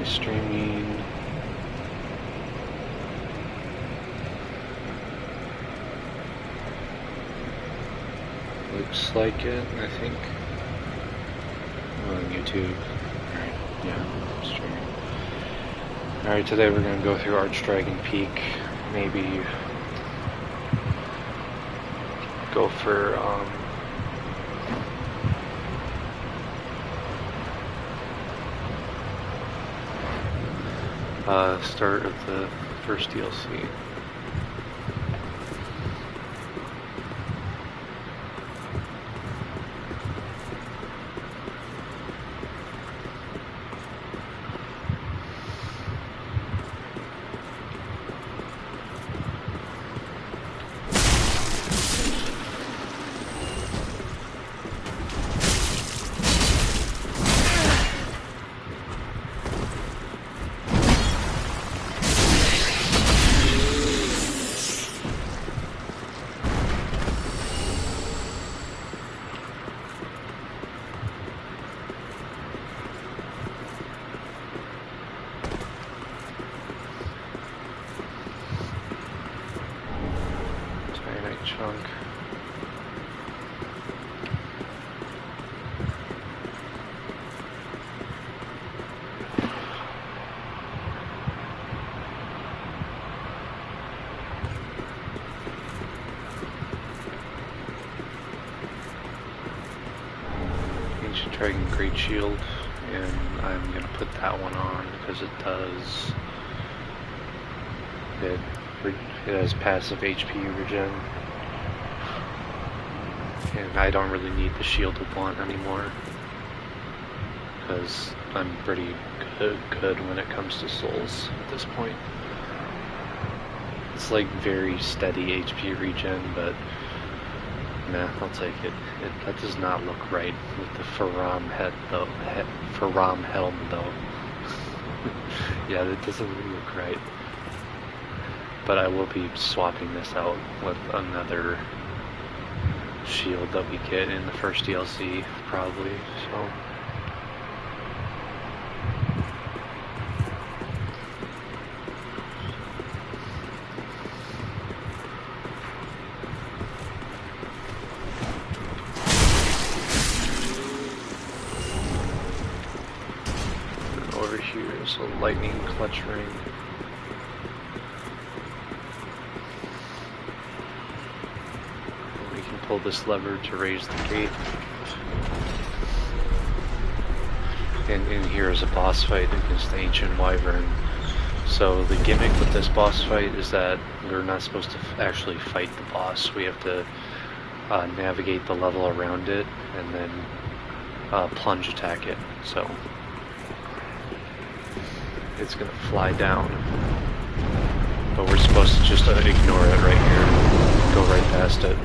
my streaming? Looks like it, I think. On YouTube. Alright, yeah, I'm streaming. Alright, today we're going to go through Archdragon Peak. Maybe go for, start of the first DLC. Chunk. Ancient Dragon Great Shield, and I'm gonna put that one on because it does. It has passive HP regen. And I don't really need the shielded one anymore because I'm pretty good when it comes to souls at this point. It's like very steady HP regen, but nah, I'll take it. That does not look right with the Faram head though. Faram helm though. Yeah, that doesn't really look right. But I will be swapping this out with another shield that we get in the first DLC, probably, so. And over here is a lightning clutch ring. Pull this lever to raise the gate. And in here is a boss fight against the Ancient Wyvern. So the gimmick with this boss fight is that we're not supposed to actually fight the boss. We have to navigate the level around it and then plunge attack it. So it's gonna fly down. But we're supposed to just ignore it right here. Go right past it.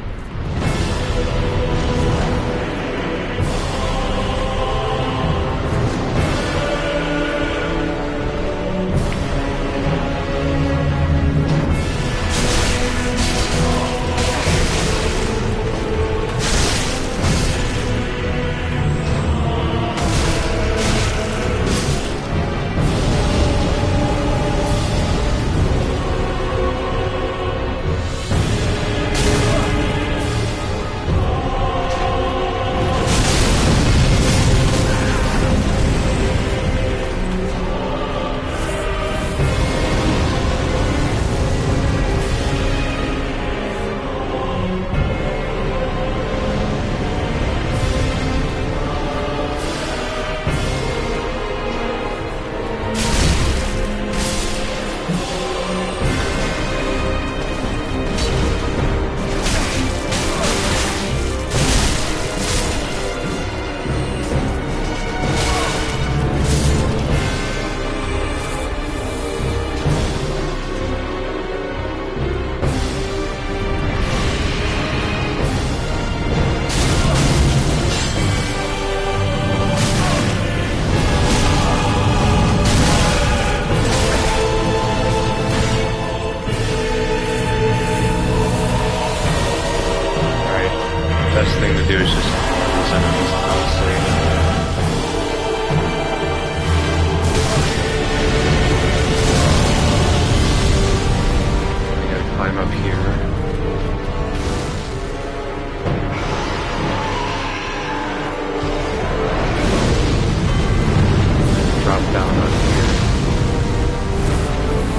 Drop down on here.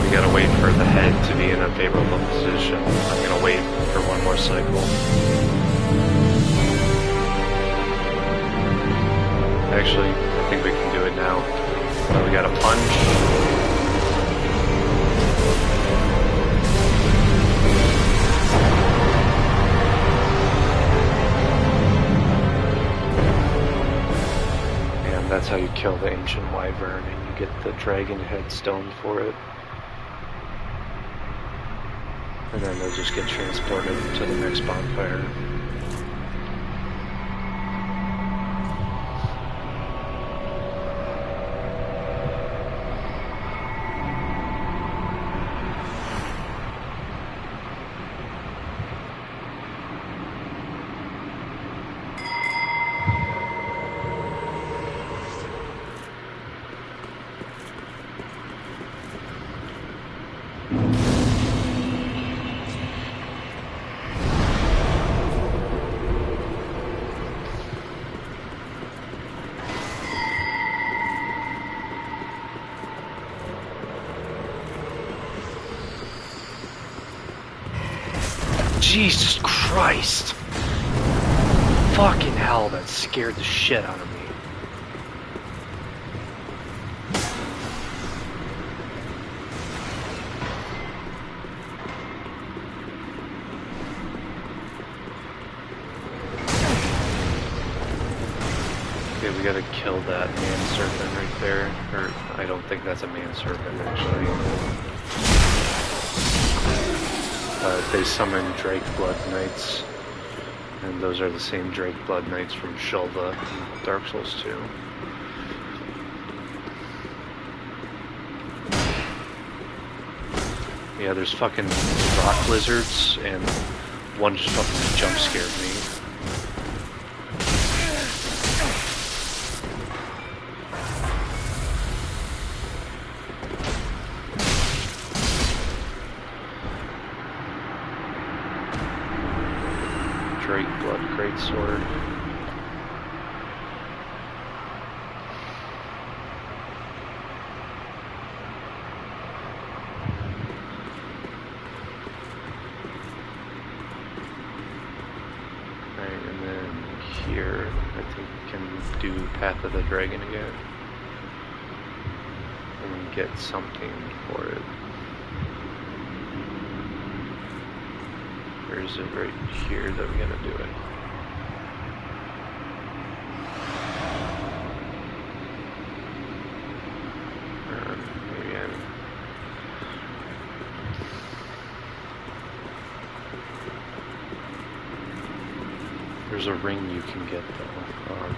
We gotta wait for the head to be in a favorable position. I'm gonna wait for one more cycle. Actually, I think we can do it now. We got a punch. And that's how you kill the ancient wyvern, and you get the dragon head stone for it. And then they'll just get transported to the next bonfire. Jesus Christ! Fucking hell, that scared the shit out of me. Okay, we gotta kill that man serpent right there. Or, I don't think that's a man serpent, actually. They summon Drake Blood Knights, and those are the same Drake Blood Knights from Shulva in Dark Souls 2. Yeah, there's fucking rock lizards, and one just fucking jump scared me. Drake Blood Greatsword. Right, and then here, I think we can do Path of the Dragon again. And get something for it. Or is it right here that we're gonna do it? Or maybe there's a ring you can get though.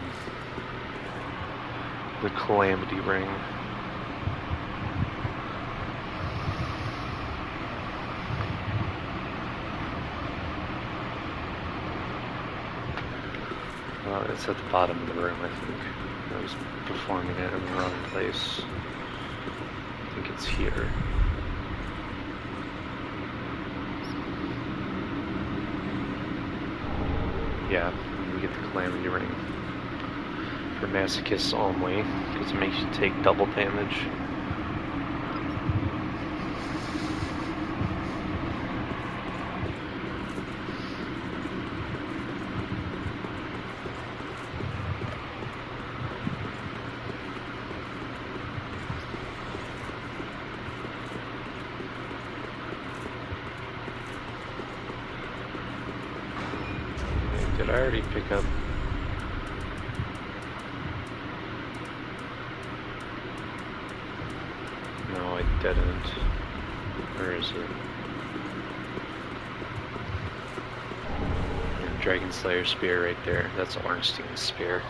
The Calamity Ring. It's at the bottom of the room, I think. I was performing it in the wrong place. I think it's here. Yeah, we get the Calamity Ring. For masochists only, because it makes you take double damage. Did I already pick up? No, I didn't. Where is it? Dragon Slayer Spear right there. That's Ornstein's Spear.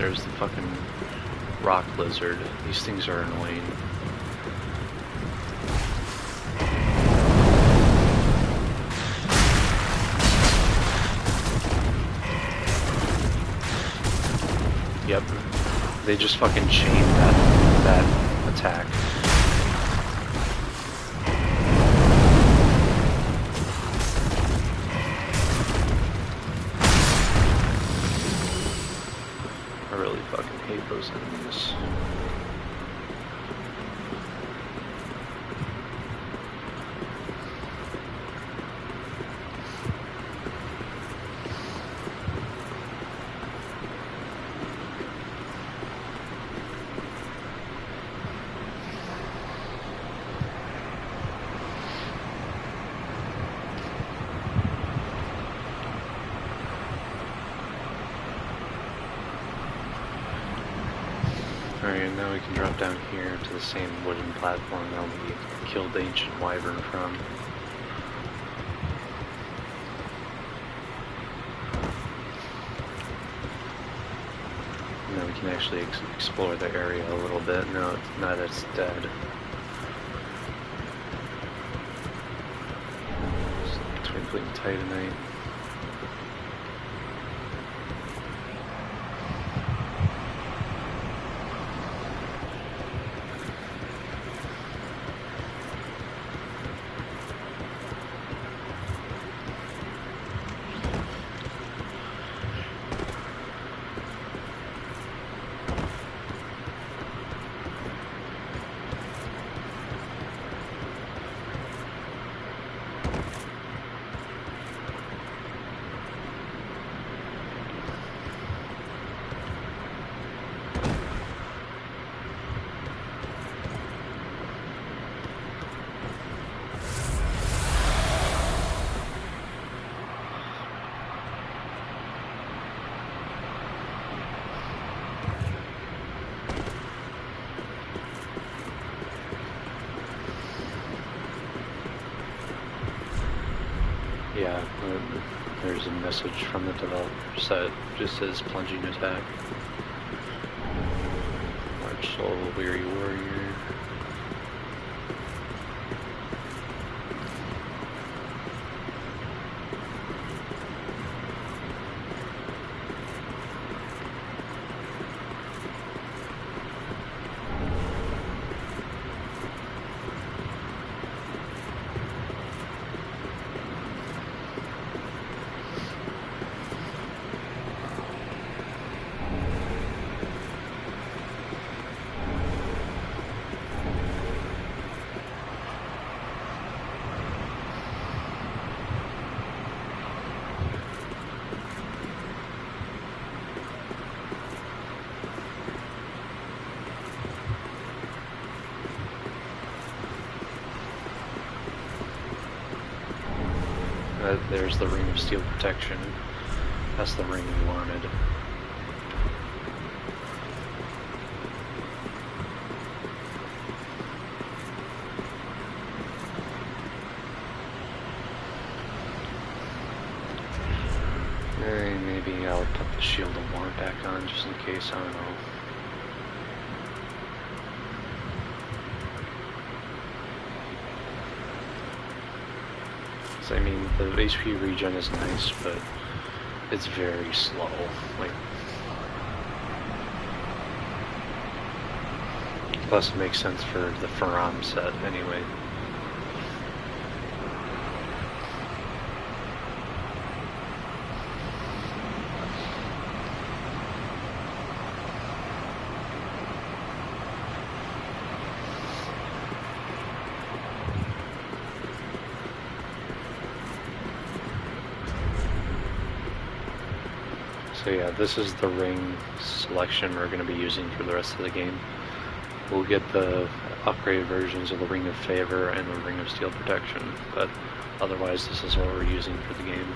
there's the fucking rock lizard. These things are annoying. Yep. They just fucking chain that attack. I really fucking hate those enemies. Alright, now we can drop down here to the same wooden platform that we killed the ancient wyvern from. Now we can actually explore the area a little bit. Now that it's dead. Twinkling Titanite. Yeah, there's a message from the developers that just says plunging attack. Large soul, weary warrior. There's the ring of steel protection. That's the ring we wanted. Maybe I'll put the shield of war back on just in case, I don't know. I mean, the HP regen is nice, but it's very slow. Like, plus it makes sense for the Faram set anyway. So yeah, this is the ring selection we're going to be using for the rest of the game. We'll get the upgraded versions of the Ring of Favor and the Ring of Steel Protection, but otherwise this is what we're using for the game.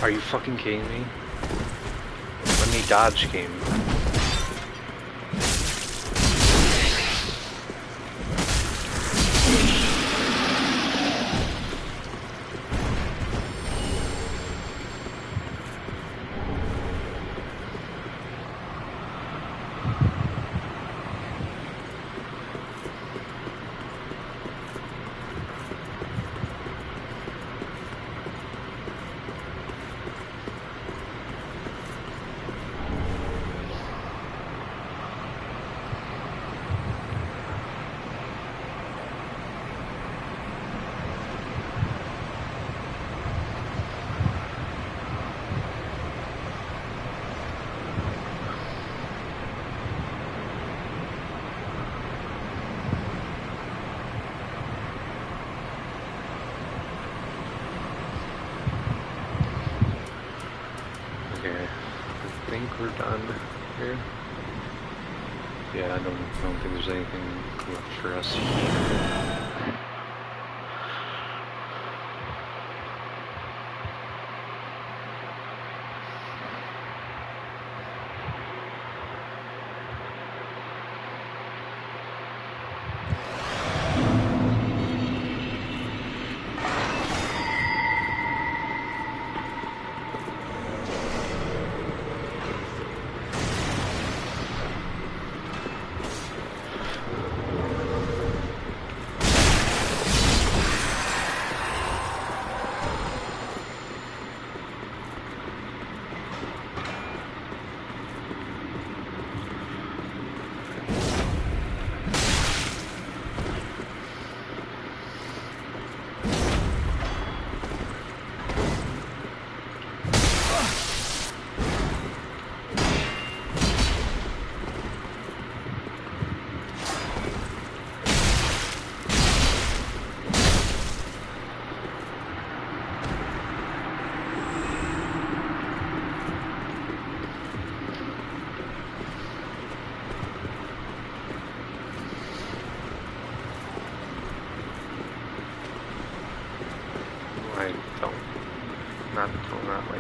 Are you fucking kidding me? Let me dodge, game. I think we're done here. Yeah, I don't think there's anything left for us here. Not going that way.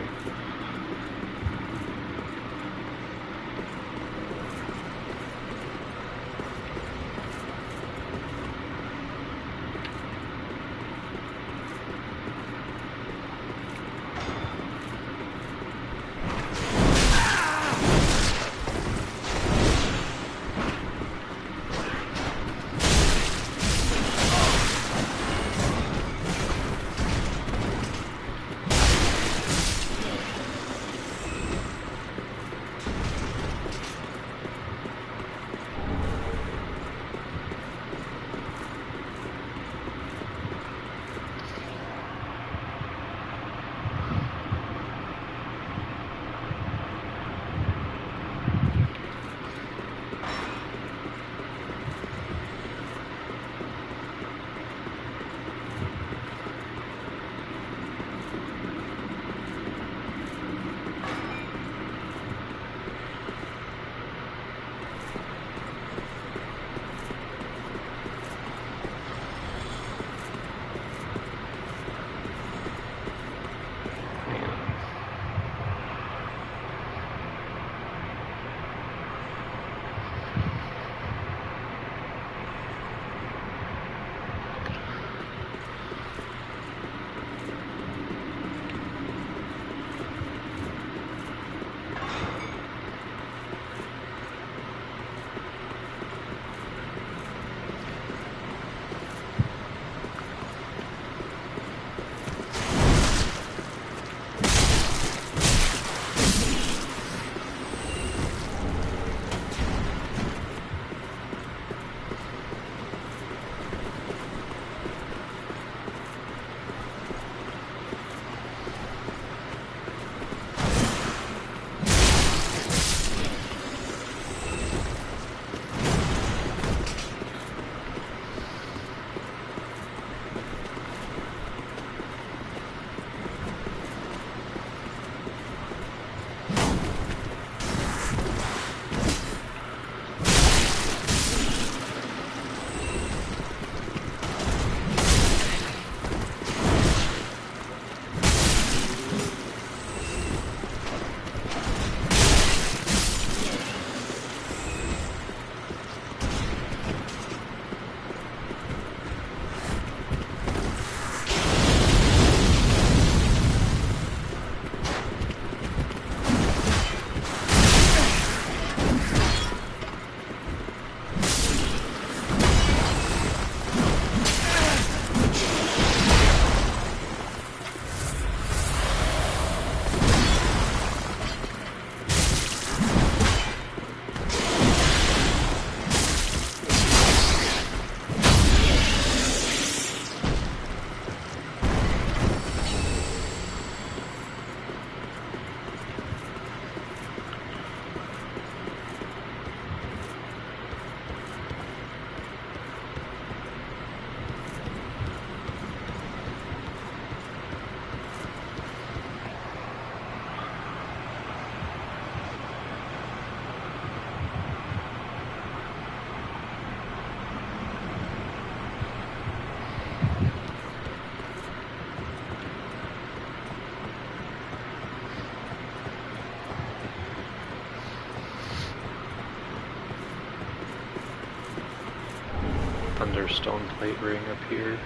another stone plate ring up here.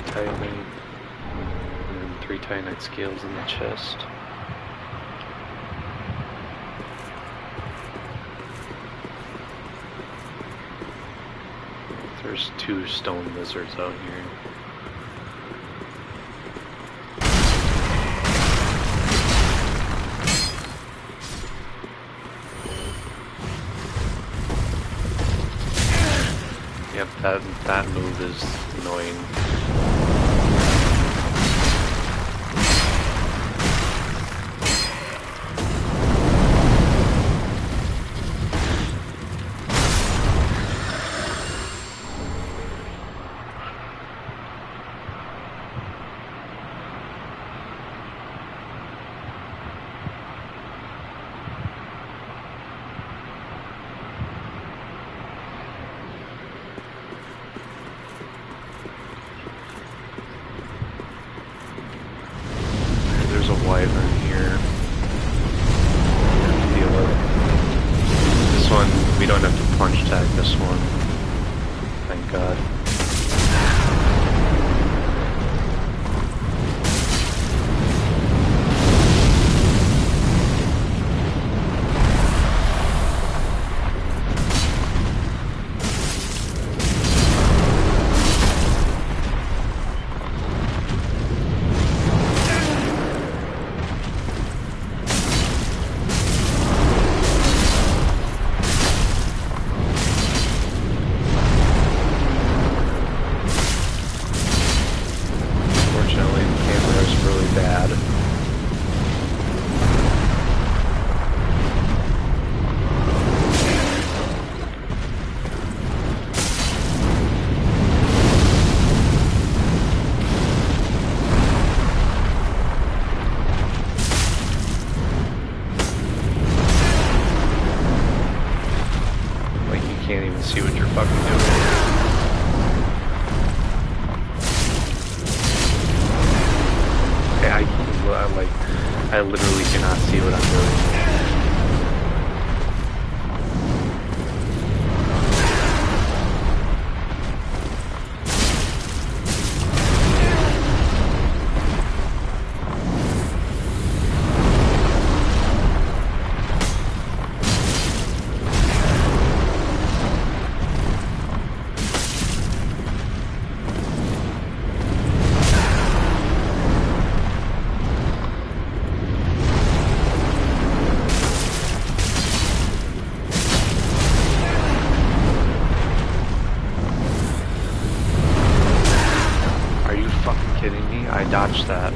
Titanite, and then 3 titanite scales in the chest. There's 2 stone lizards out here. Yep, that move is annoying. Wyvern here. Feel it. This one, we don't have to punch tag this one. Thank God. Can't even see what you're fucking doing. Okay, I literally cannot see what I'm doing. Kidding me? I dodged that.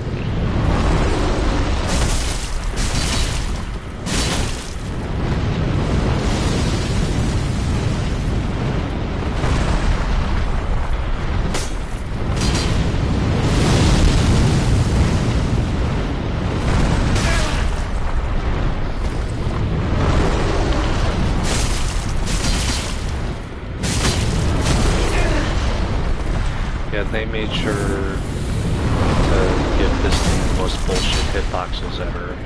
Yeah, they made sure to give this thing the most bullshit hitboxes ever.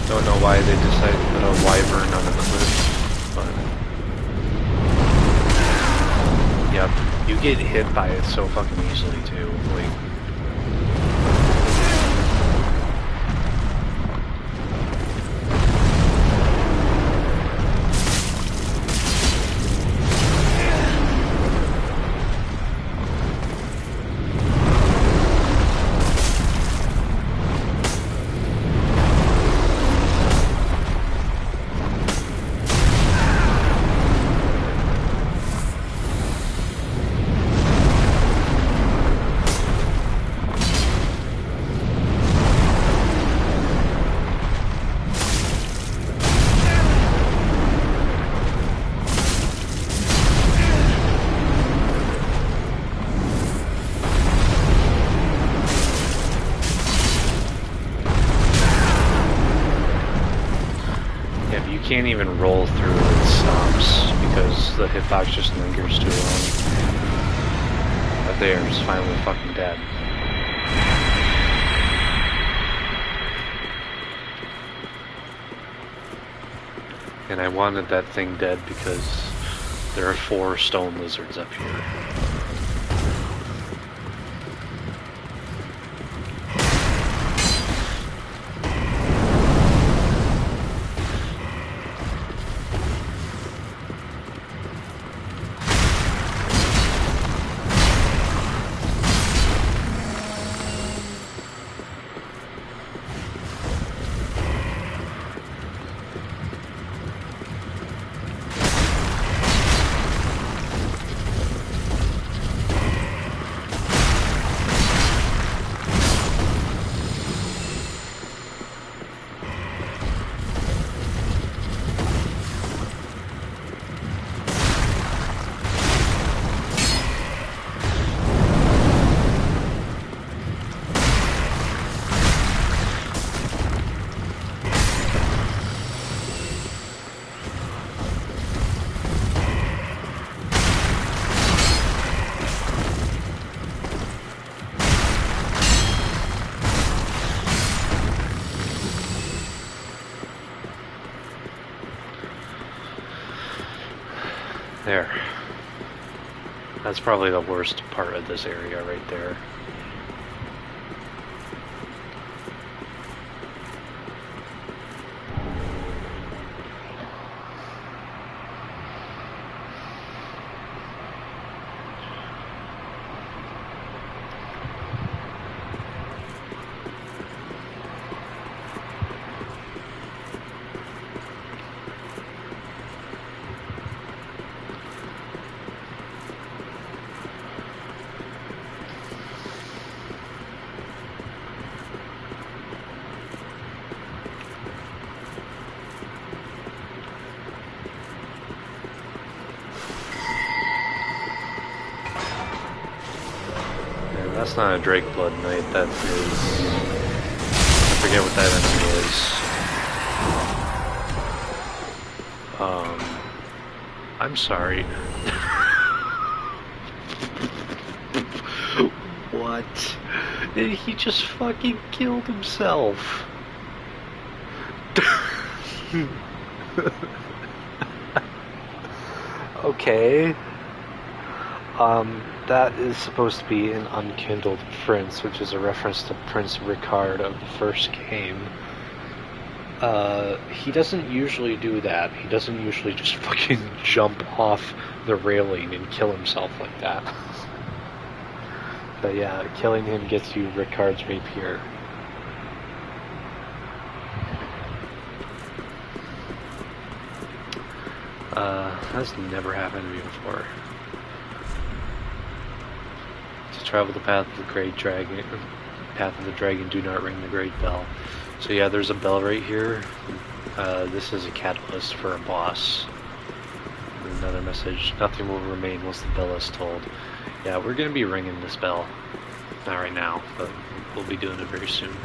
Don't know why they decided to put a wyvern on a cliff, but Yeah, you get hit by it so fucking easily too. Like, can't even roll through its stops because the hitbox just lingers too long. But there, it's finally fucking dead. And I wanted that thing dead because there are 4 stone lizards up here. There. That's probably the worst part of this area right there. That's not a Drake Blood Knight, that is... I forget what that enemy is. I'm sorry. What? He just fucking killed himself. Okay. That is supposed to be an unkindled prince, which is a reference to Prince Ricard of the first game. He doesn't usually do that. He doesn't usually just fucking jump off the railing and kill himself like that. But yeah, killing him gets you Ricard's rapier. That's never happened to me before. To travel the path of the great dragon, do not ring the great bell. So yeah, there's a bell right here. This is a catalyst for a boss. Another message: nothing will remain once the bell is tolled. Yeah, we're gonna be ringing this bell. Not right now, but we'll be doing it very soon.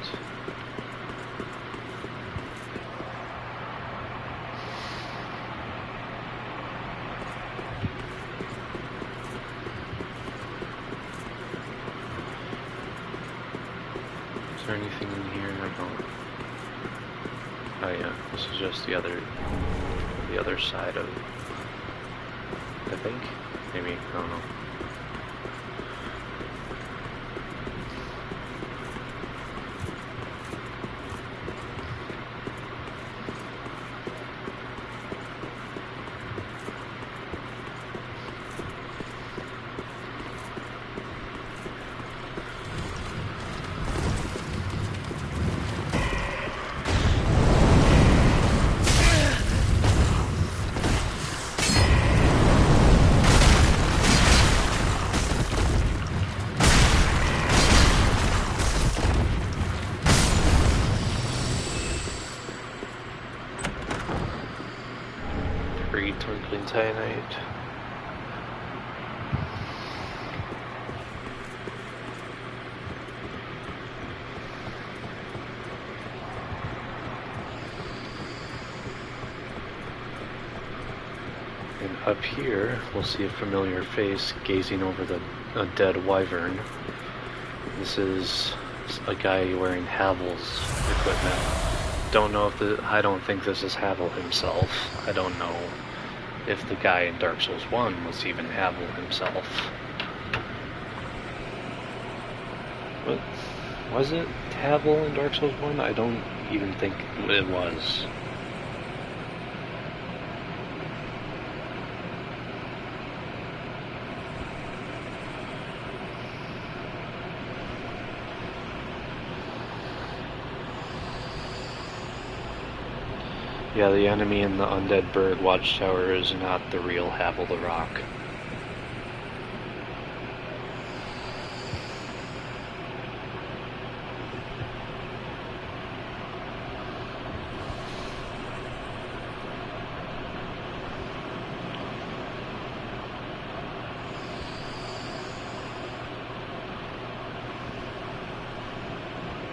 Is there anything in here? I don't. Oh yeah, this is just the other side of, I think? Maybe, I don't know. Twinkling Titanite. And up here, we'll see a familiar face gazing over a dead wyvern. This is a guy wearing Havel's equipment. Don't know if I don't think this is Havel himself. I don't know if the guy in Dark Souls 1 was even Havel himself. What? Was it Havel in Dark Souls 1? I don't even think it was. Yeah, the enemy in the Undead Bird Watchtower is not the real Havel the Rock.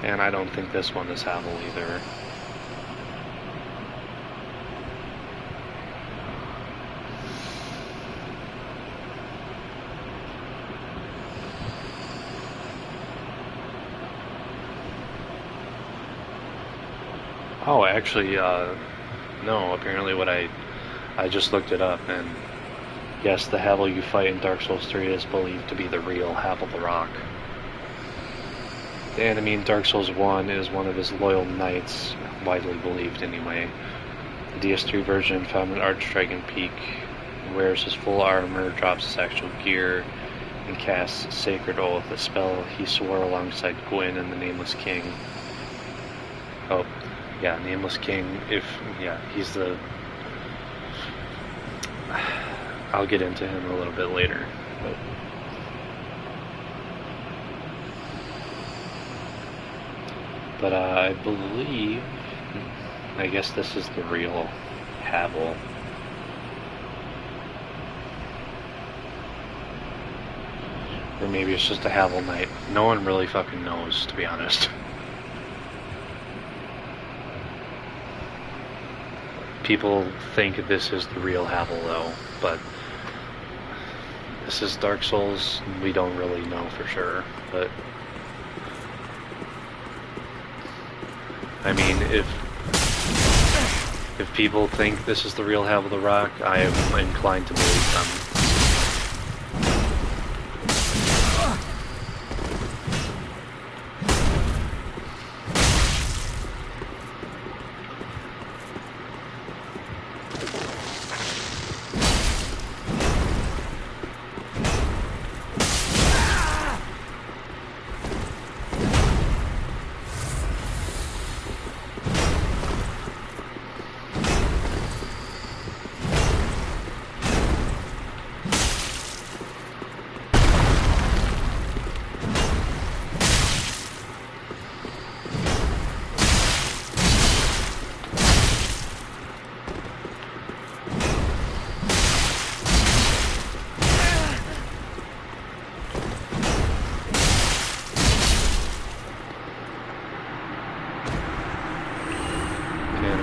And I don't think this one is Havel either. Oh, actually, no, apparently I just looked it up, and yes, the Havel you fight in Dark Souls 3 is believed to be the real Havel the Rock. The enemy in Dark Souls 1 is one of his loyal knights, widely believed anyway. The DS3 version found an Archdragon Peak, wears his full armor, drops his actual gear, and casts Sacred Oath, a spell he swore alongside Gwyn and the Nameless King. Oh, yeah, Nameless King, he's the... I'll get into him a little bit later, but I believe, I guess this is the real Havel. Or maybe it's just a Havel Knight. No one really fucking knows, to be honest. People think this is the real Havel though, but this is Dark Souls, we don't really know for sure, but I mean, if people think this is the real Havel the Rock, I am inclined to believe them.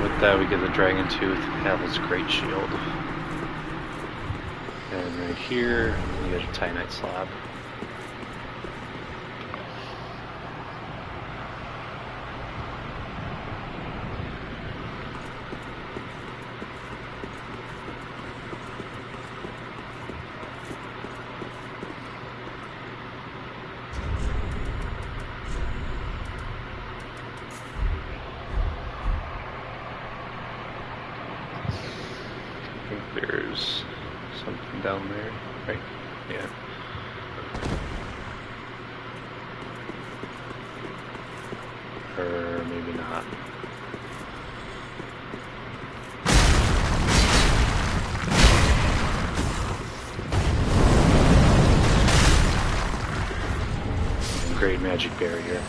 with that we get the Dragon Tooth, Havel's Great Shield. And right here, we get a Titanite Slab. There's something down there, right? Yeah. Or maybe not. Great magic barrier.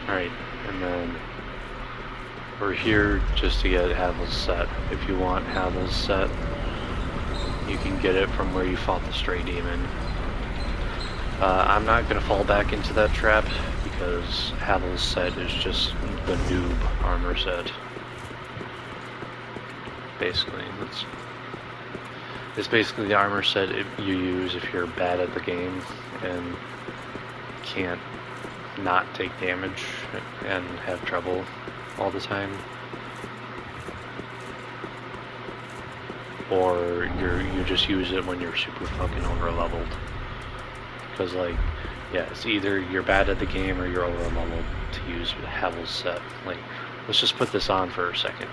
Alright, and then we're here just to get Havel's set. If you want Havel's set, you can get it from where you fought the Stray Demon. I'm not going to fall back into that trap because Havel's set is just the noob armor set. Basically, it's basically the armor set you use if you're bad at the game and can't not take damage and have trouble all the time, or you just use it when you're super fucking over leveled. Because like, yeah, it's either you're bad at the game or you're over leveled to use Havel's set. Like, let's just put this on for a second,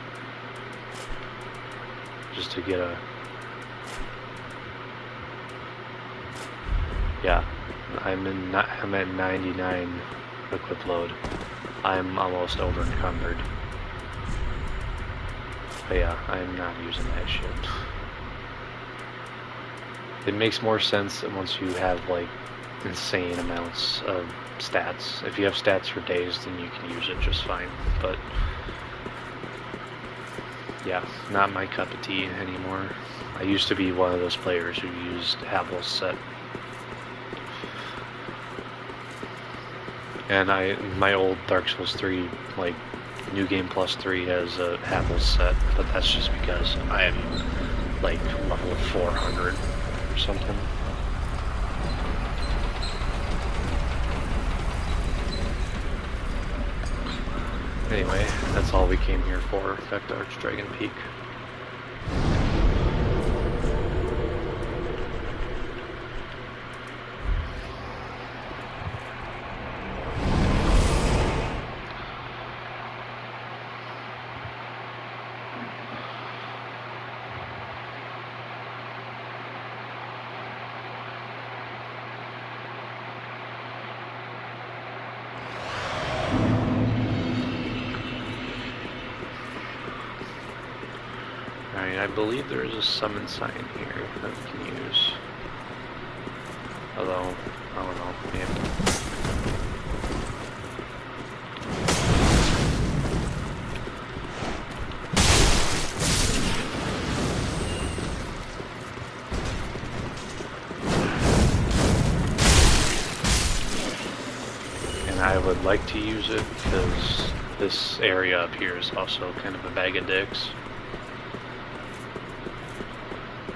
just to get a yeah. I'm at 99 equip load. I'm almost over encumbered. But yeah, I'm not using that shit. It makes more sense once you have like insane amounts of stats. If you have stats for days, then you can use it just fine. But yeah, not my cup of tea anymore. I used to be one of those players who used Havel's set. And my old Dark Souls 3, like, New Game Plus 3 has a Havel's set, but that's just because I am, like, level 400 or something. Anyway, that's all we came here for, back to Archdragon Peak. I believe there is a summon sign here that we can use. Although, I don't know, maybe. And I would like to use it because this area up here is also kind of a bag of dicks.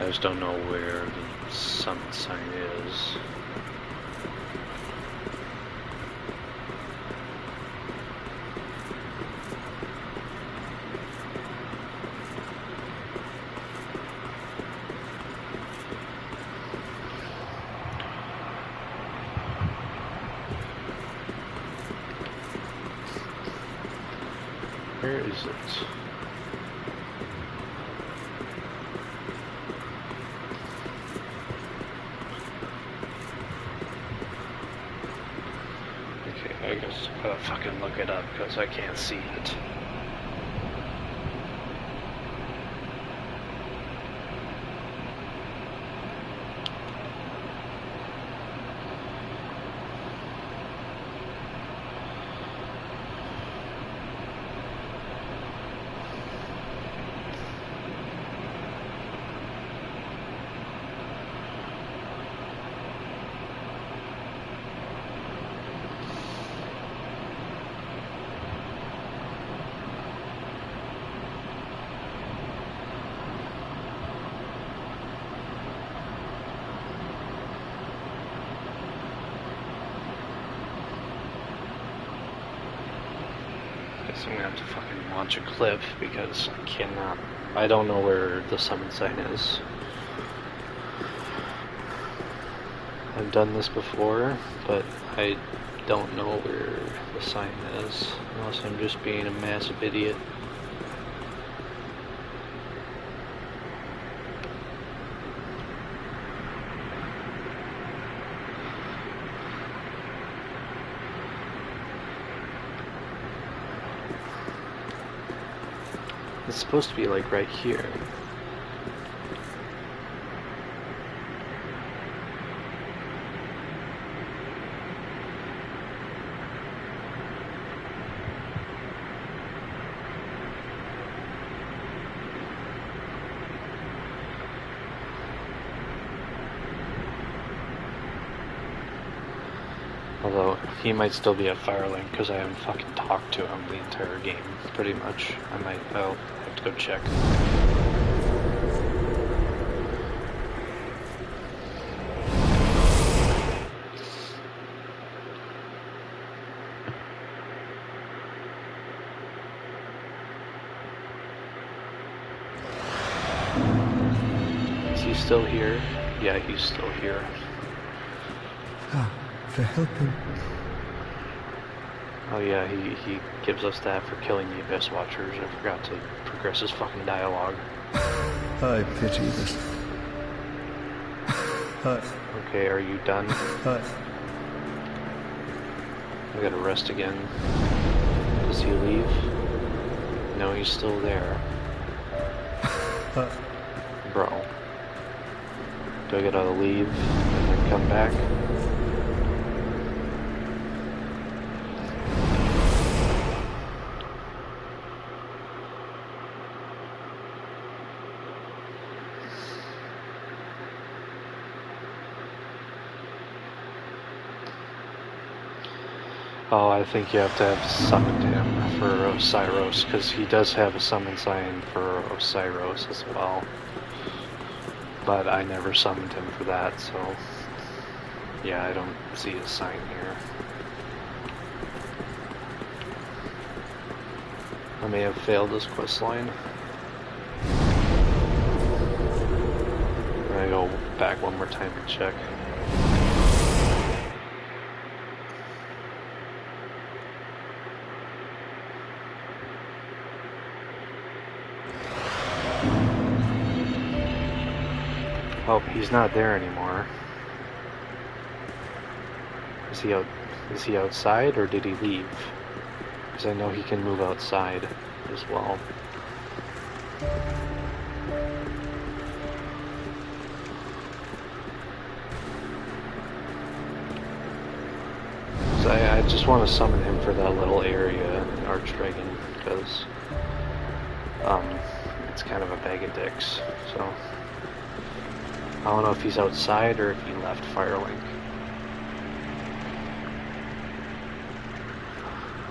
I just don't know where the summon sign is. Where is it? Okay, I guess I gotta fucking look it up because I can't see it. Guess I'm gonna have to fucking launch a clip because I don't know where the summon sign is. I've done this before, but I don't know where the sign is, unless I'm just being a massive idiot. It's supposed to be like right here. Although, he might still be at Firelink because I haven't fucking talked to him the entire game, pretty much. I'll have to go check. Is he still here? Yeah, he's still here. For helping. Oh yeah, he gives us that for killing the Abyss Watchers. I forgot to progress his fucking dialogue. I pity this. Okay, are you done? I gotta rest again. Does he leave? No, he's still there. Bro. Do I gotta leave and then come back? Oh, I think you have to have summoned him for Osiris, because he does have a summon sign for Osiris as well. But I never summoned him for that, so yeah, I don't see his sign here. I may have failed this quest line. I'm gonna go back one more time and check. Oh, he's not there anymore. Is he outside or did he leave? Because I know he can move outside as well. So I just want to summon him for that little area, Archdragon, because it's kind of a bag of dicks. So I don't know if he's outside or if he left Firelink.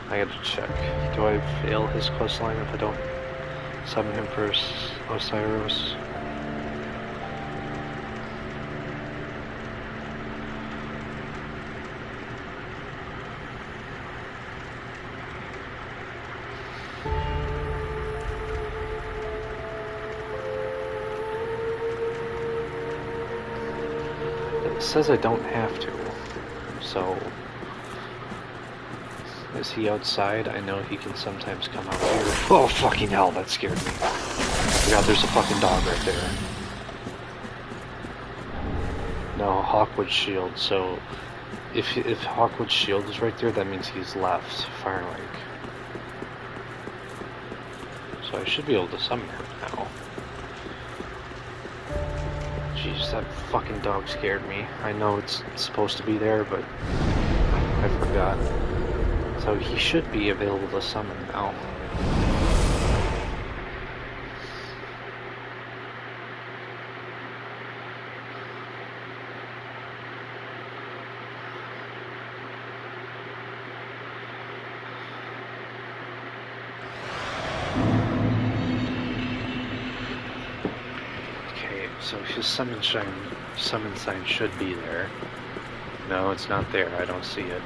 I gotta check. Do I fail his questline if I don't summon him for Osiris? It says I don't have to, so Is he outside? I know he can sometimes come out here. Oh, fucking hell, that scared me. Oh god, there's a fucking dog right there. No, Hawkwood's shield, so if Hawkwood's shield is right there, that means he's left Firelink. So I should be able to summon him now. Jeez, that fucking dog scared me. I know it's supposed to be there, but I forgot. So he should be available to summon now. Okay, so his summon sign should be there. No, it's not there. I don't see it.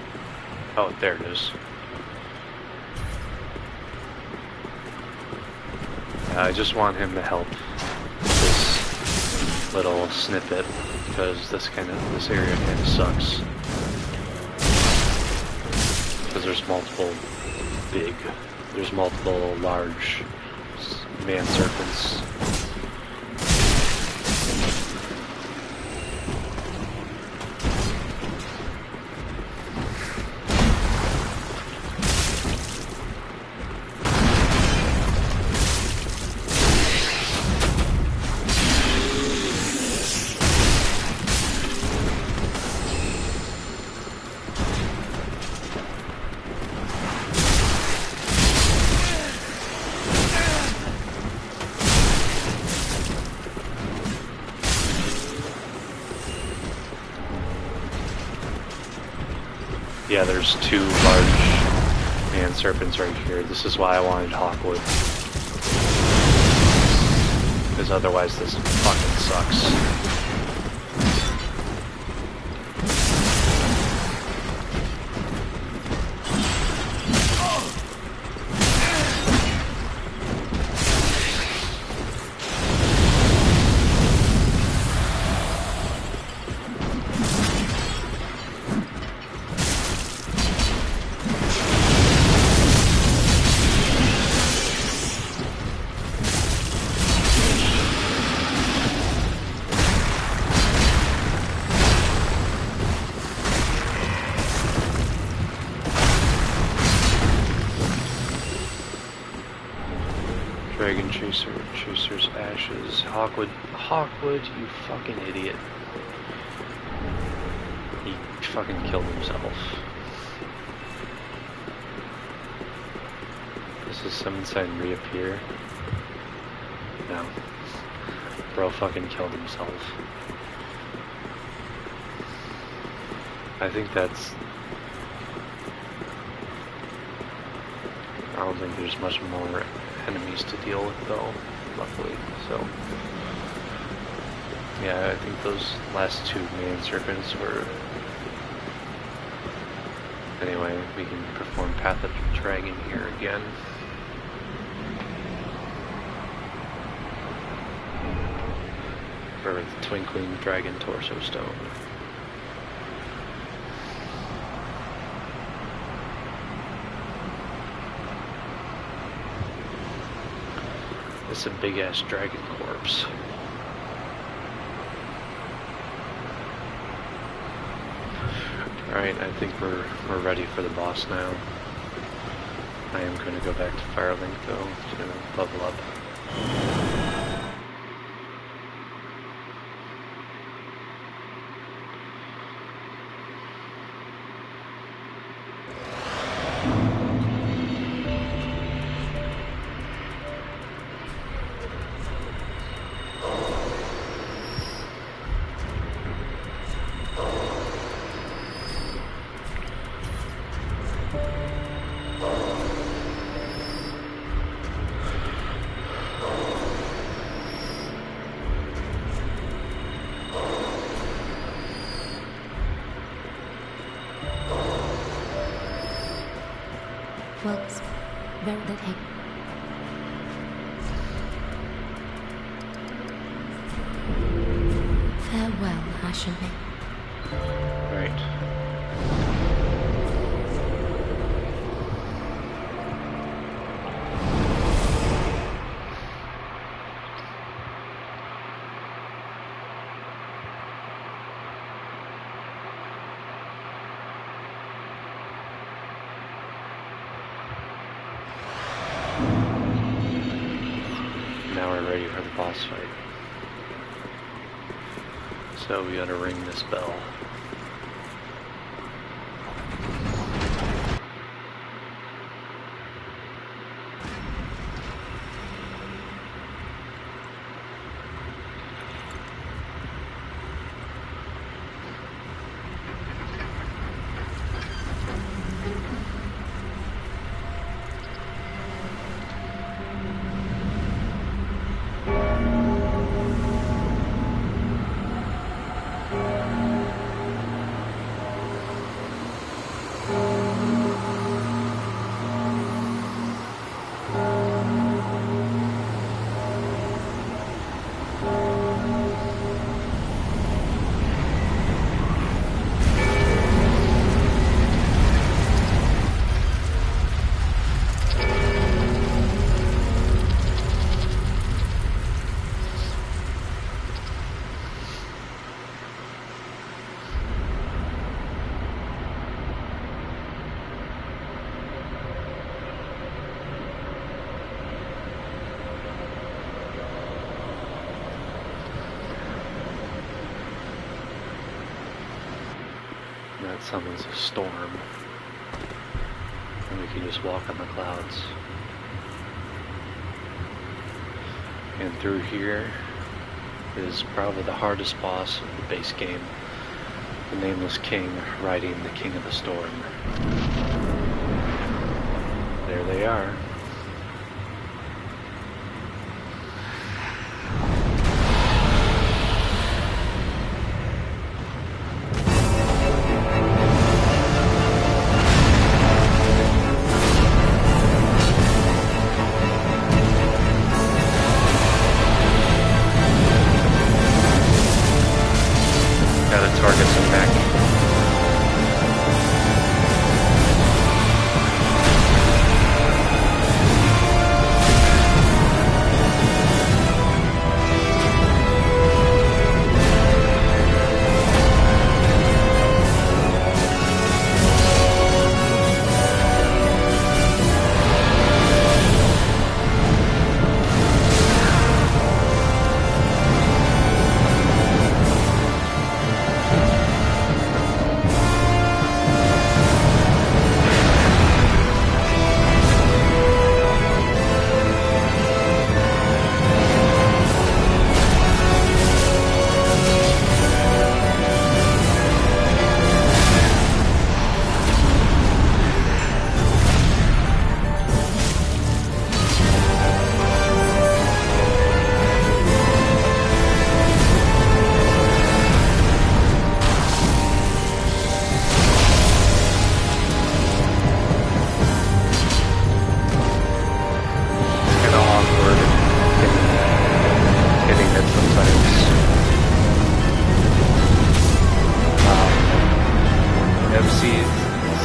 Oh, there it is. I just want him to help this little snippet because this area kind of sucks. Because there's multiple large man serpents. Yeah, there's two large man serpents right here. This is why I wanted Hawkwood. Because otherwise this fucking sucks. Dragon Chaser's ashes. Hawkwood, you fucking idiot. He fucking killed himself. Does his summon sign reappear? No. Bro fucking killed himself. I think that's... I don't think there's much more enemies to deal with though, luckily, so... Yeah, I think those last two man serpents were... Anyway, we can perform Path of the Dragon here again. For the Twinkling Dragon Torso Stone. It's a big ass dragon corpse. Alright, I think we're ready for the boss now. I am going to go back to Firelink though, to level up. Well, very that hey. Farewell, Ashley. Right. we're ready for the boss fight. So we gotta ring this bell. That summons a storm, and we can just walk on the clouds. And through here is probably the hardest boss of the base game, the Nameless King riding the King of the Storm. There they are. Target some back.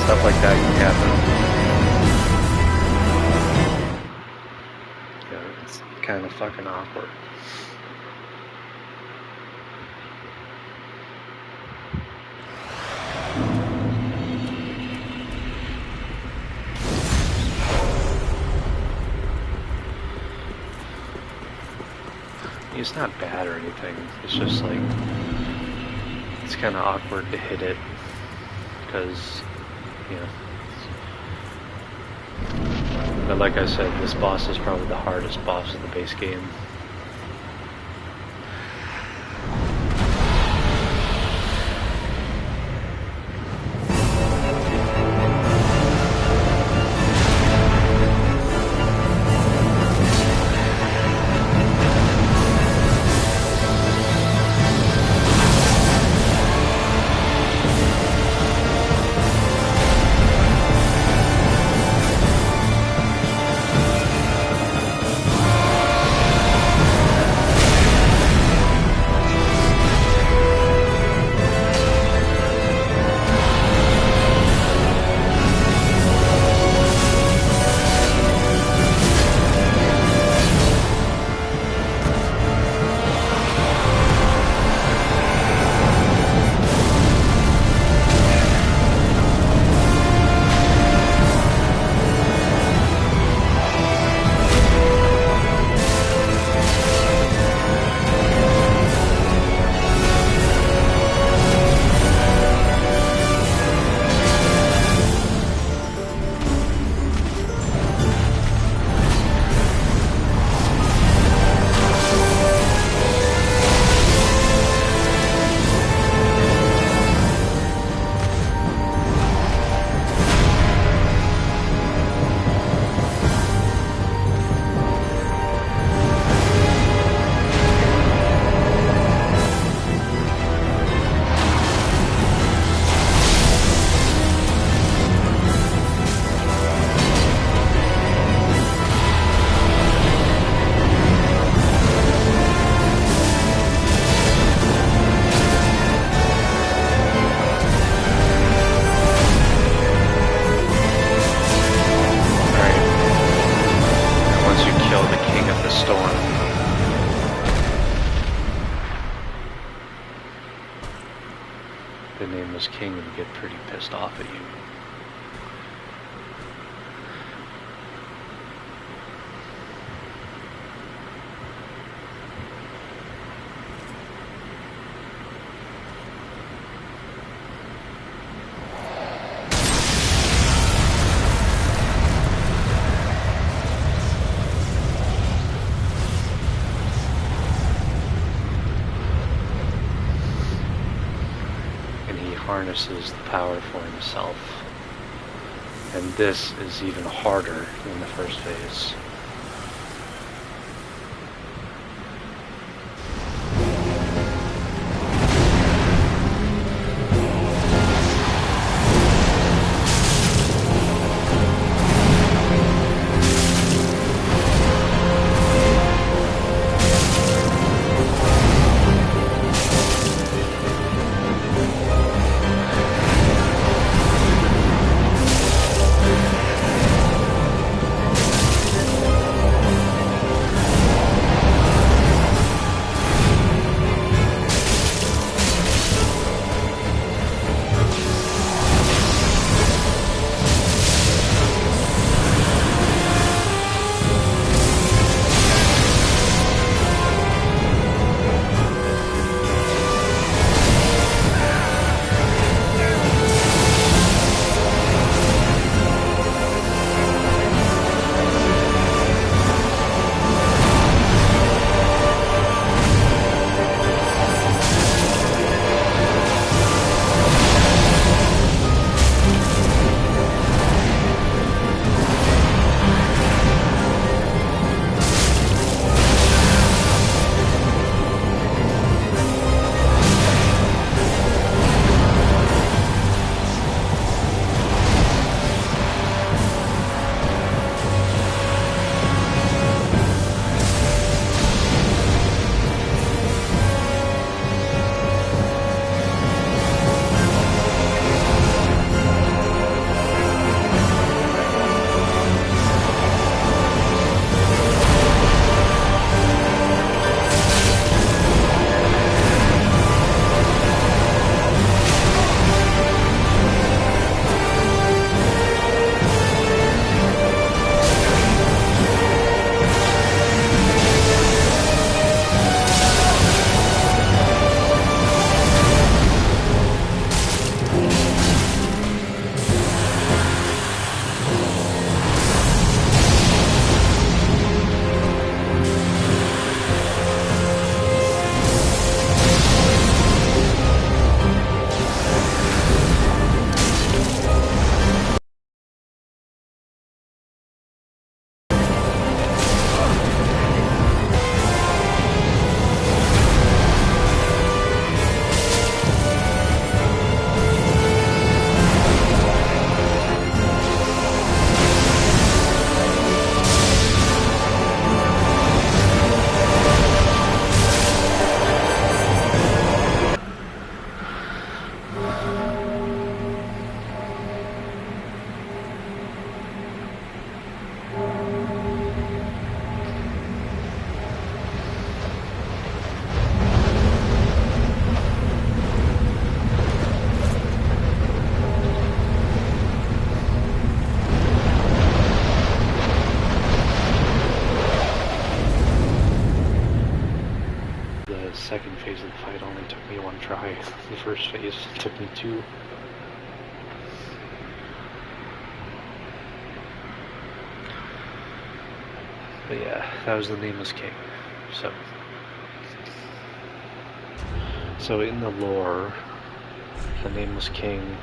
Stuff like that can happen. Yeah, it's kind of fucking awkward. It's not bad or anything. It's just like, it's kind of awkward to hit it because, you know. But like I said, this boss is probably the hardest boss of the base game. get pretty pissed off at you. Harnesses the power for himself. And this is even harder than the first phase. Second phase of the fight only took me one try. The first phase took me two. But yeah, that was the Nameless King. So in the lore, the Nameless King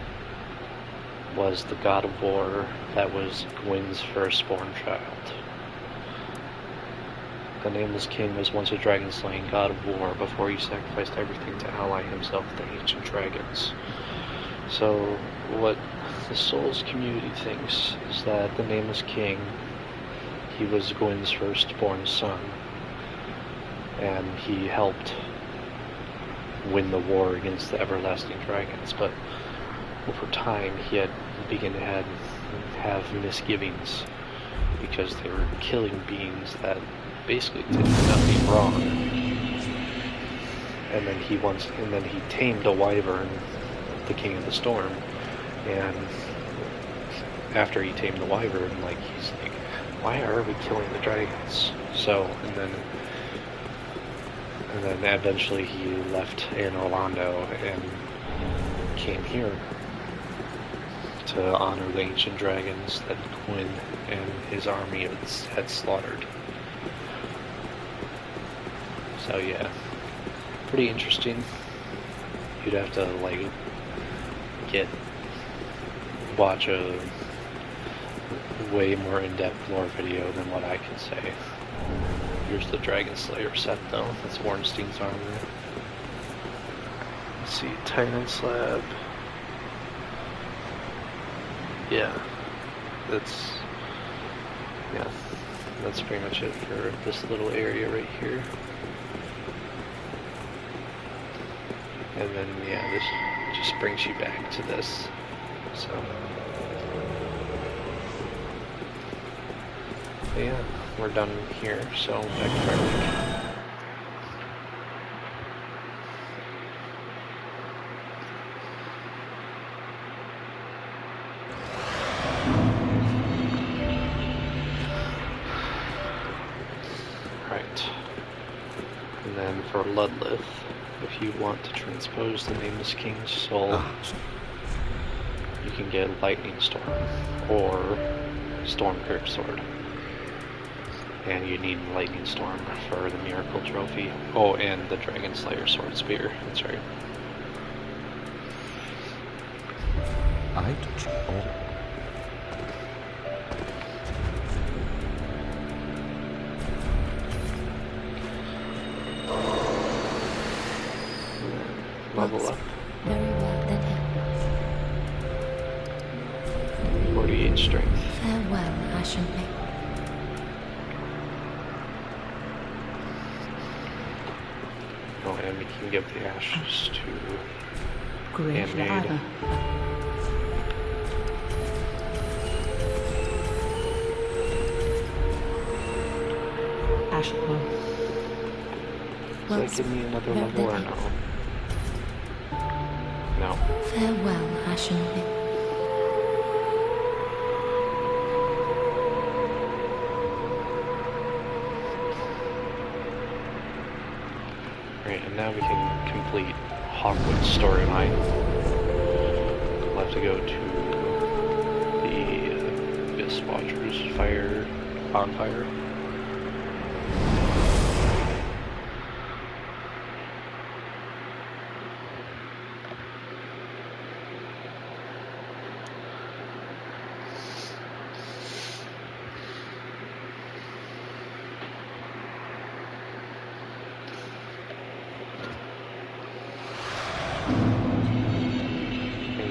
was the god of war that was Gwyn's firstborn child. The Nameless King was once a dragon-slaying god of war before he sacrificed everything to ally himself with the ancient dragons. So what the Souls community thinks is that the Nameless King, he was Gwyn's firstborn son, and he helped win the war against the everlasting dragons, but over time he had begun to have misgivings because they were killing beings that basically did nothing wrong. And then he tamed a wyvern the King of the Storm, and after he tamed the wyvern, like, he's like, why are we killing the dragons? So, and then eventually he left in Orlando and came here to honor the ancient dragons that Quinn and his army had slaughtered. So yeah, pretty interesting. You'd have to like watch a way more in-depth lore video than what I can say. Here's the Dragon Slayer set though. That's Ornstein's armor. Let's see, Titan Slab. Yeah, that's pretty much it for this little area right here. And then yeah, this just brings you back to this. So yeah, we're done here. So back to our link. For Ludlith, if you want to transpose the Nameless King's soul, you can get Lightning Storm or Stormkirk Sword. And you need Lightning Storm for the Miracle Trophy. Oh, and the Dragon Slayer Sword Spear, that's right. Level up. Very well then. 48 strength. Farewell, I shall be. Oh, and we can give the ashes to Great Handmaid. Ashwell. Does that give me another level or no? No. Farewell, I shall be. Right, and now we can complete Hawkwood's storyline. We'll have to go to the Abyss Watcher's bonfire.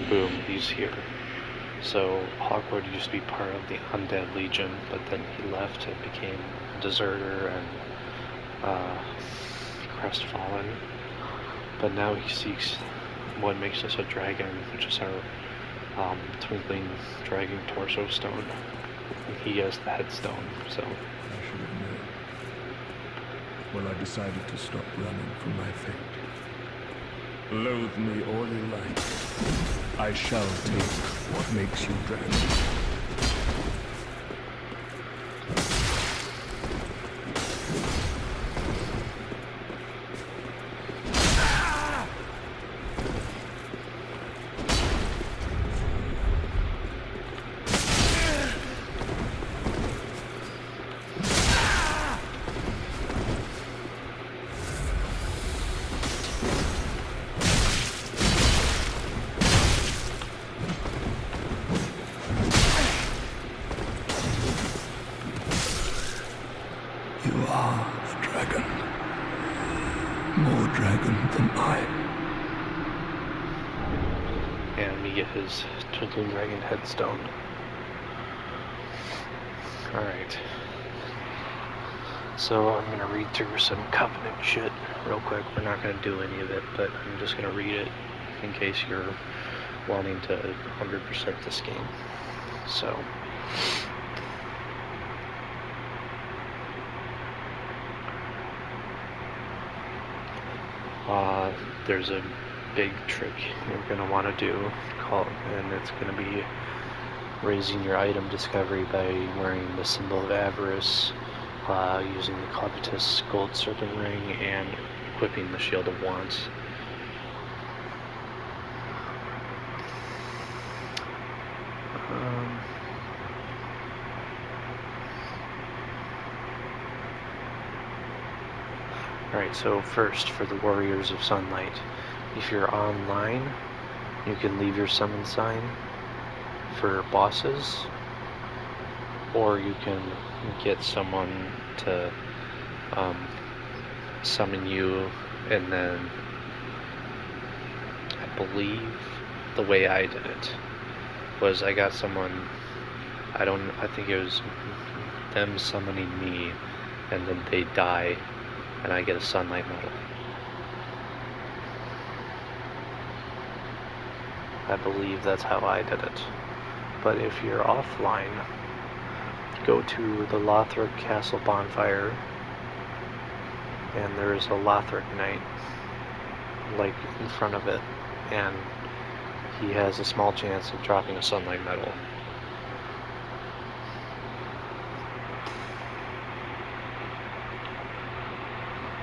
Boom, he's here. So Hawkwood used to be part of the Undead Legion, but then he left and became a deserter and crestfallen. But now he seeks what makes us a dragon, which is our twinkling dragon torso stone. And he has the headstone, so. I should have known. When I decided to stop running from my fate. Loathe me all you like. I shall take what makes you dragon. More dragon than I. And we get his twinkling dragon headstone. Alright. So I'm going to read through some Covenant shit real quick. We're not going to do any of it, but I'm just going to read it in case you're wanting to 100% this game. So. There's a big trick you're going to want to do, and it's going to be raising your item discovery by wearing the symbol of avarice, using the covetous gold serpent ring, and equipping the shield of want. Alright, so first for the Warriors of Sunlight, if you're online, you can leave your summon sign for bosses, or you can get someone to summon you, and then I believe the way I did it was I got someone, I think it was them summoning me, and then they die, and I get a sunlight medal. I believe that's how I did it. But if you're offline, go to the Lothric Castle bonfire, and there's a Lothric Knight, like, in front of it, and he has a small chance of dropping a sunlight medal.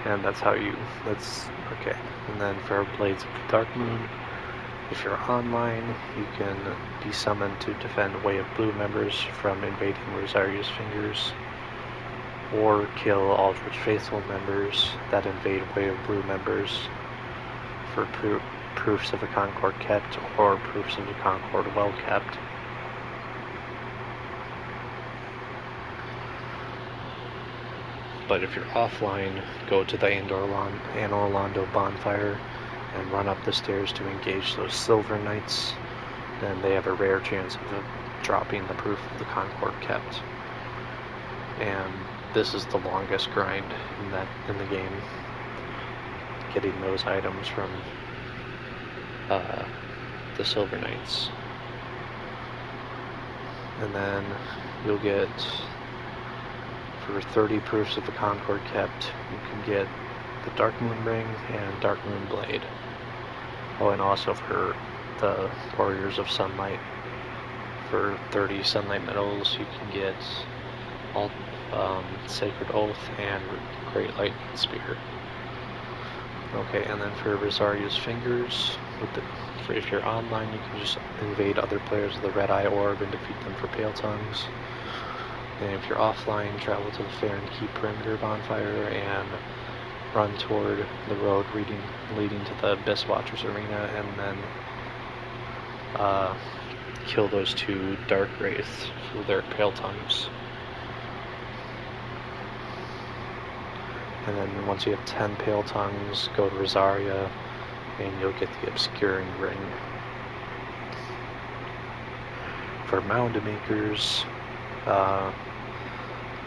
And that's okay. And then for Blades of the Dark Moon, if you're online, you can be summoned to defend Way of Blue members from invading Rosaria's Fingers, or kill Aldrich Faithful members that invade Way of Blue members for proofs of a Concord kept, or proofs of a Concord well kept. But if you're offline, go to the Anorlando bonfire and run up the stairs to engage those Silver Knights. Then they have a rare chance of dropping the proof of the Concord kept. And this is the longest grind in the game, getting those items from the Silver Knights. And then you'll get, for 30 proofs of the Concord kept, you can get the Dark Moon Ring and Dark Moon Blade. Oh, and also for the Warriors of Sunlight, for 30 Sunlight medals, you can get all Sacred Oath and Great Lightning Spear. Okay, and then for Rosaria's Fingers, if you're online, you can just invade other players of the Red Eye Orb and defeat them for Pale Tongues. And if you're offline, travel to the Fair and Keep Perimeter bonfire and run toward the road leading to the Abyss Watchers Arena, and then kill those two Dark Wraiths for their Pale Tongues. And then once you have 10 Pale Tongues, go to Rosaria and you'll get the Obscuring Ring. For Mound Makers,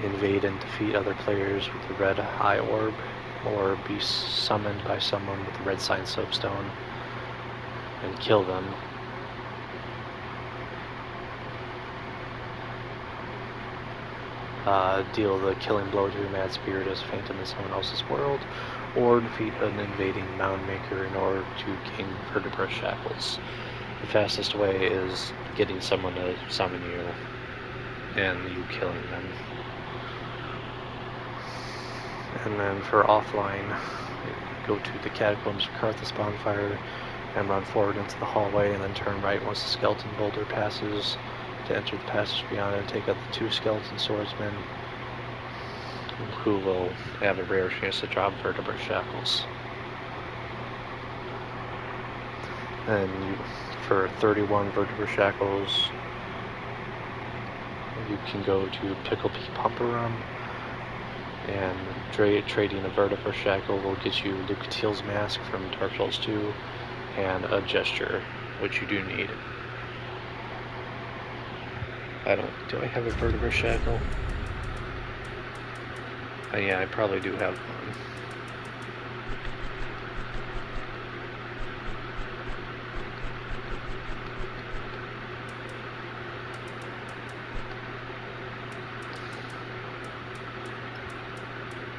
invade and defeat other players with the Red Eye Orb, or be summoned by someone with the Red Sign Soapstone and kill them. Deal the killing blow to a Mad Spirit as Phantom in someone else's world, or defeat an invading Mound Maker in order to gain Vertebra Shackles. The fastest way is getting someone to summon you and you killing them. And then for offline, go to the Catacombs of Karthus bonfire and run forward into the hallway, and then turn right once the skeleton boulder passes to enter the passage beyond it and take out the two skeleton swordsmen, who will have a rare chance to drop Vertebra Shackles. And for 31 Vertebra Shackles, you can go to Pickle Pea Pumperum, and trading a Vertebra Shackle will get you Lucatiel's Mask from Dark Souls 2 and a Gesture, which you do need. Do I have a Vertebra Shackle? Yeah, I probably do have one.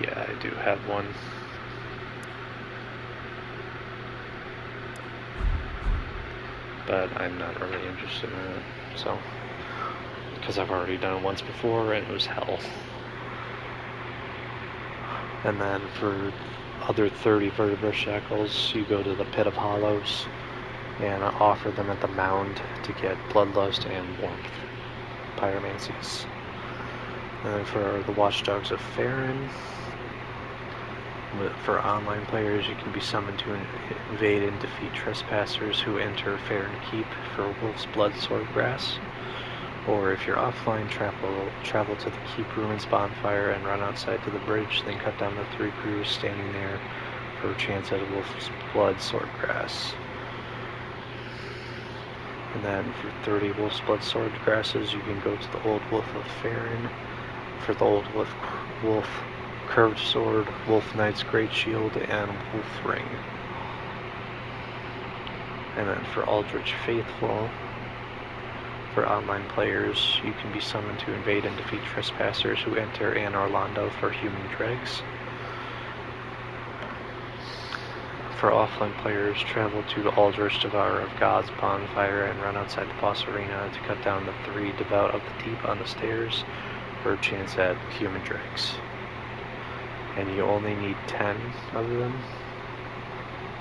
Yeah, I do have one. but I'm not really interested in it. So, because I've already done it once before and it was hell. And then for other 30 vertebra shekels, you go to the Pit of Hollows and offer them at the mound to get Bloodlust and Warmth pyromancies. And then for the Watchdogs of Farron, for online players, you can be summoned to invade and defeat trespassers who enter Farron Keep for Wolf's Blood Swordgrass. Or if you're offline, travel to the Keep Ruins bonfire and run outside to the bridge, then cut down the 3 crews standing there for a chance at Wolf's Blood Swordgrass. And then for 30 Wolf's Blood Swordgrasses, you can go to the Old Wolf of Farron for the Old Wolf Curved Sword, Wolf Knight's Great Shield, and Wolf Ring. And then for Aldrich Faithful, for online players, you can be summoned to invade and defeat trespassers who enter Anne Orlando for Human Dregs. For offline players, travel to the Aldrich Devourer of Gods bonfire and run outside the boss arena to cut down the 3 Devout of the Deep on the stairs for a chance at Human Dregs. And you only need 10 of them.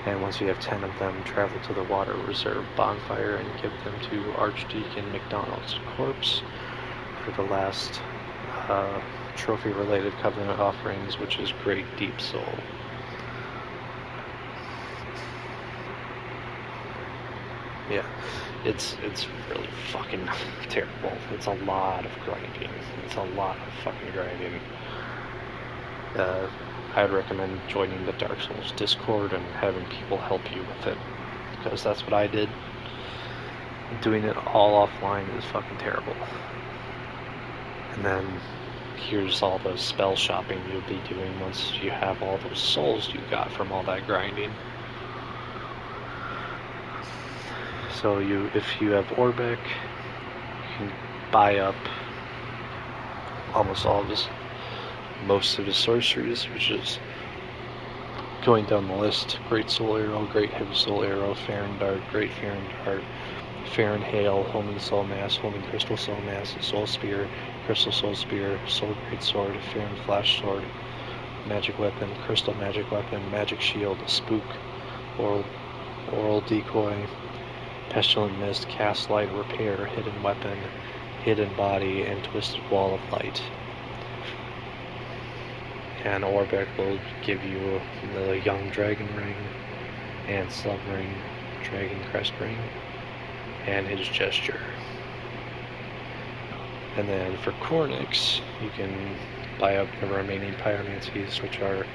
And once you have 10 of them, travel to the Water Reserve bonfire and give them to Archdeacon McDonald's corpse for the last trophy-related covenant offerings, which is Great Deep Soul. Yeah, it's really fucking terrible. It's a lot of grinding. It's a lot of fucking grinding. I'd recommend joining the Dark Souls Discord and having people help you with it, because that's what I did. Doing it all offline is fucking terrible. And then here's all the spell shopping you'll be doing once you have all those souls you got from all that grinding. So if you have Orbeck, you can buy up most of his sorceries, which is going down the list: Great Soul Arrow, Great Heavy Soul Arrow, Farron Dart, Great Farron Dart, Farron Hail, Homing Soul Mass, Homing Crystal Soul Mass, Soul Spear, Crystal Soul Spear, Soul Great Sword, Farron Flash Sword, Magic Weapon, Crystal Magic Weapon, Magic Shield, Spook, Oral Decoy, Pestilent Mist, Cast Light, Repair, Hidden Weapon, Hidden Body, and Twisted Wall of Light. And Orbeck will give you the Young Dragon Ring, and Slug Ring, Dragon Crest Ring, and his Gesture. And then for Cornix, you can buy up the remaining Pyromancies, which are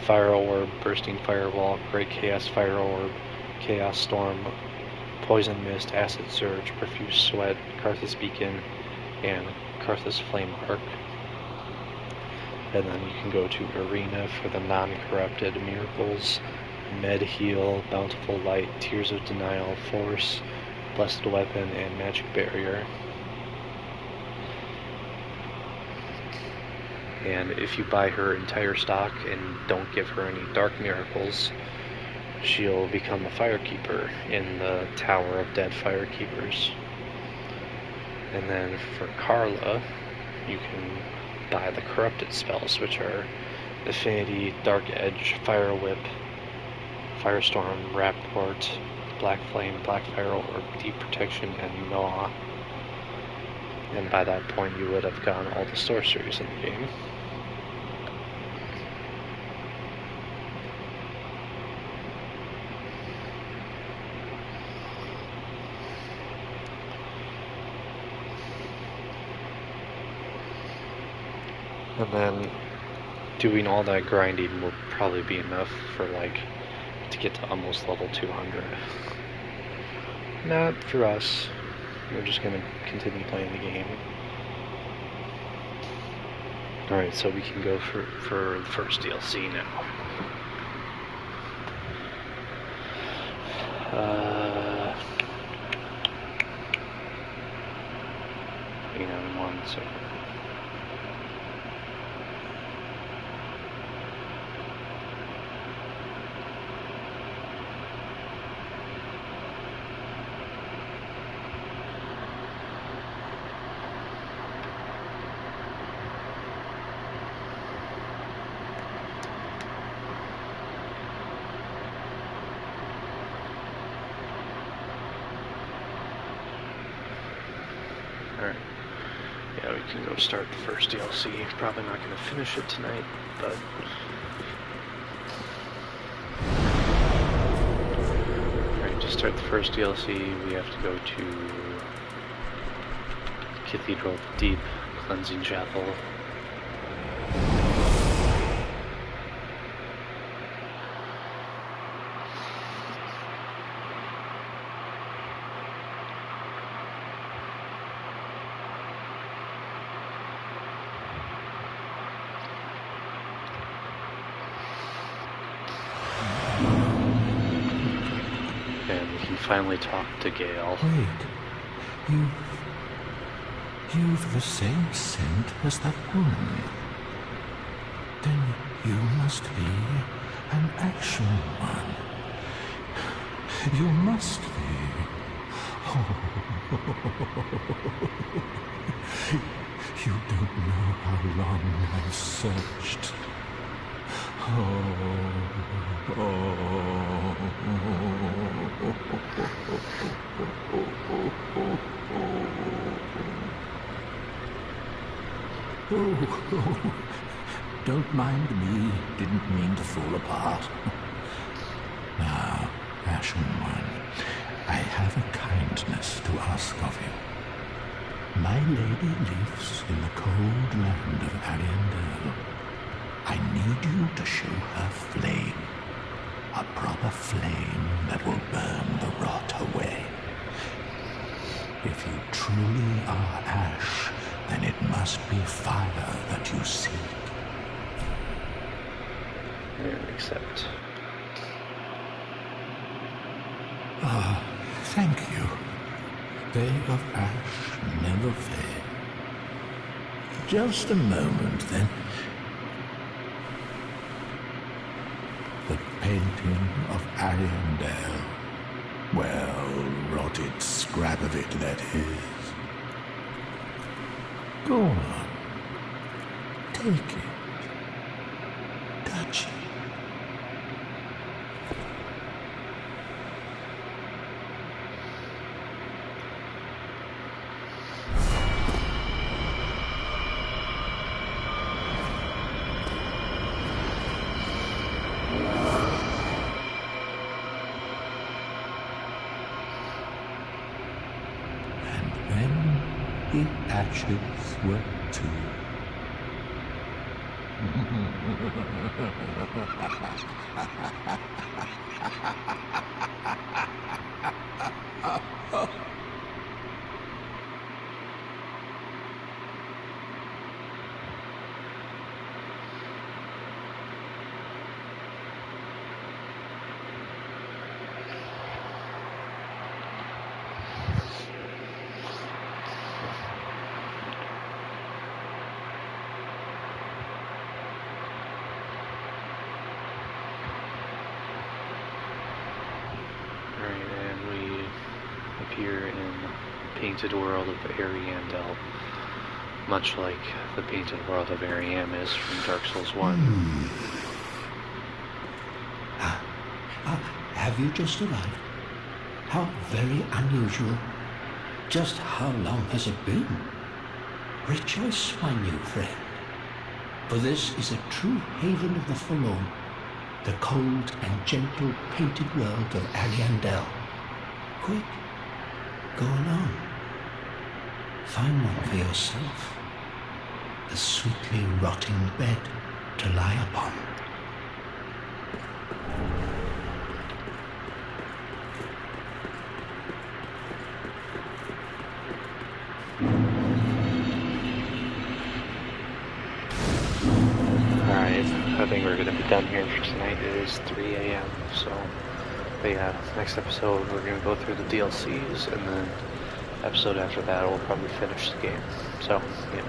Fire Orb, Bursting Firewall, Great Chaos Fire Orb, Chaos Storm, Poison Mist, Acid Surge, Profuse Sweat, Karthus Beacon, and Karthus Flame Arc. And then you can go to Arena for the non-corrupted Miracles, Med Heal, Bountiful Light, Tears of Denial, Force, Blessed Weapon, and Magic Barrier. And if you buy her entire stock and don't give her any Dark Miracles, she'll become a Firekeeper in the Tower of Dead Firekeepers. And then for Carla, you can buy the corrupted spells, which are Affinity, Dark Edge, Fire Whip, Firestorm, Rapport, Black Flame, Black Fire Orb, Deep Protection, and Gnaw. And by that point you would have gotten all the sorceries in the game. And then doing all that grinding will probably be enough for to get to almost level 200. Not for us. We're just gonna continue playing the game. Alright, so we can go for the first DLC now. Hang on 1 second. Yeah, we can go start the first DLC. Probably not going to finish it tonight, but... Alright, to start the first DLC, we have to go to Cathedral of the Deep, Cleansing Chapel. Finally talk to Gale. Wait, you've the same scent as that woman. Then you must be an Ashen One. You must be. Oh. You don't know how long I've searched. Oh, don't mind me. Didn't mean to fall apart. Now, Ashen One, I have a kindness to ask of you. My lady lives in the cold land of Ariandel. I need you to show her flame. A proper flame that will burn the rot away. If you truly are ash, then it must be fire that you seek. Accept. Ah, thank you. They of ash never fail. Just a moment, then. The painting of Ariandel. Well, rotted scrap of it, that is. Go on. Take it. Touch it. The ashes were too. Here in the painted world of Ariandel, much like the painted world of Ariam is from Dark Souls 1. Have you just arrived? How very unusual. Just how long has it been? Rejoice, my new friend, for this is a true haven of the forlorn, the cold and gentle painted world of Ariandel. Quick, go along. Find one for yourself. The sweetly rotting bed to lie upon. Alright, I think we're going to be done here for tonight. It is 3 a.m. So, but yeah, next episode we're going to go through the DLCs, and then episode after that we'll probably finish the game. So, yeah.